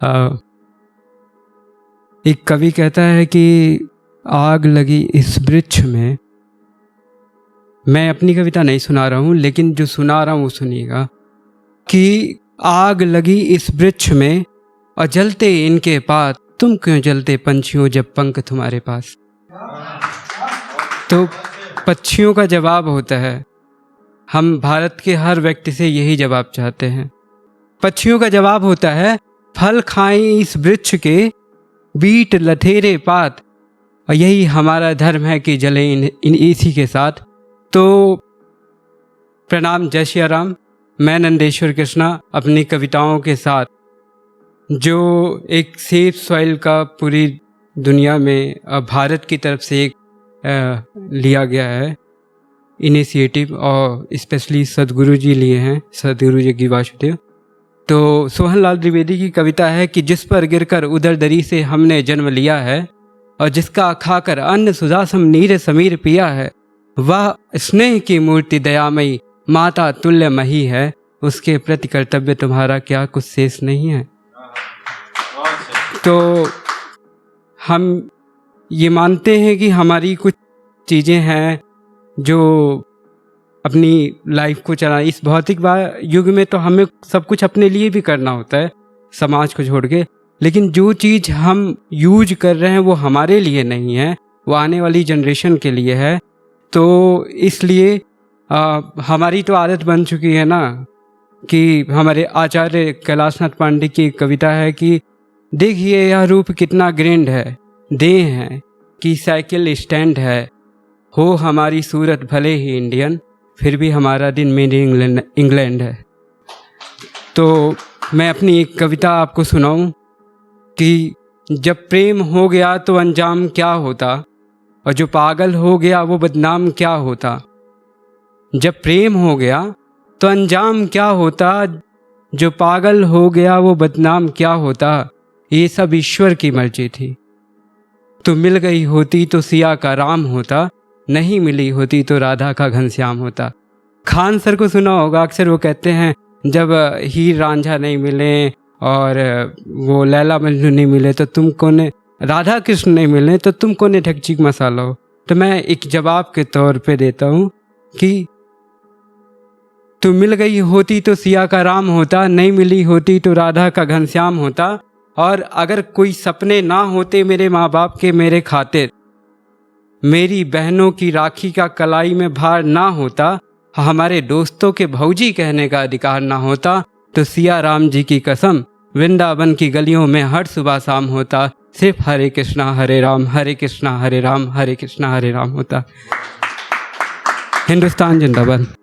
अ, एक कवि कहता है कि आग लगी इस वृक्ष में। मैं अपनी कविता नहीं सुना रहा हूँ, लेकिन जो सुना रहा हूँ वो सुनिएगा कि आग लगी इस वृक्ष में और जलते इनके पात, तुम क्यों जलते पंछियों जब पंख तुम्हारे पास। तो पक्षियों का जवाब होता है, हम भारत के हर व्यक्ति से यही जवाब चाहते हैं। पक्षियों का जवाब होता है, फल खाएं इस वृक्ष के, बीट लठेरे पात, और यही हमारा धर्म है कि जले इन इसी के साथ। तो प्रणाम, जय श्री राम। मैं नंदेश्वर कृष्णा अपनी कविताओं के साथ जो एक सेफ सॉइल का पूरी दुनिया में भारत की तरफ से एक लिया गया है इनिशिएटिव, और स्पेशली सदगुरु जी लिए हैं, सदगुरु जी की वासुदेव। तो सोहनलाल द्विवेदी की कविता है कि जिस पर गिरकर उदर दरी से हमने जन्म लिया है और जिसका खाकर अन्न सुजासम नीर समीर पिया है, वह स्नेह की मूर्ति दयामयी माता तुल्य मही है, उसके प्रति कर्तव्य तुम्हारा क्या कुछ शेष नहीं है। तो हम ये मानते हैं कि हमारी कुछ चीज़ें हैं जो अपनी लाइफ को चला, इस भौतिक युग में तो हमें सब कुछ अपने लिए भी करना होता है समाज को छोड़ के, लेकिन जो चीज़ हम यूज कर रहे हैं वो हमारे लिए नहीं है, वो आने वाली जनरेशन के लिए है। तो इसलिए हमारी तो आदत बन चुकी है ना कि हमारे आचार्य कैलाशनाथ पांडे की कविता है कि देखिए यह रूप कितना ग्रैंड है, देह है कि साइकिल स्टैंड है, हो हमारी सूरत भले ही इंडियन, फिर भी हमारा दिन मेड इन इंग्लैंड है। तो मैं अपनी एक कविता आपको सुनाऊं कि जब प्रेम हो गया तो अंजाम क्या होता, और जो पागल हो गया वो बदनाम क्या होता। जब प्रेम हो गया तो अंजाम क्या होता, जो पागल हो गया वो बदनाम क्या होता। ये सब ईश्वर की मर्जी थी। तो मिल गई होती तो सिया का राम होता, नहीं मिली होती तो राधा का घनश्याम होता। खान सर को सुना होगा, अक्सर वो कहते हैं जब हीर रांझा नहीं मिले और वो लैला मजनू नहीं मिले तो तुम कोने, राधा कृष्ण नहीं मिले तो तुम कोने ठकचिक मसाला हो। तो मैं एक जवाब के तौर पे देता हूँ कि तू मिल गई होती तो सिया का राम होता, नहीं मिली होती तो राधा का घनश्याम होता। और अगर कोई सपने ना होते मेरे माँ बाप के मेरे खातिर, मेरी बहनों की राखी का कलाई में भार ना होता, हमारे दोस्तों के भौजी कहने का अधिकार ना होता, तो सिया राम जी की कसम वृंदावन की गलियों में हर सुबह शाम होता, सिर्फ हरे कृष्णा हरे राम, हरे कृष्णा हरे राम, हरे कृष्णा हरे राम होता। हिंदुस्तान जिंदाबाद।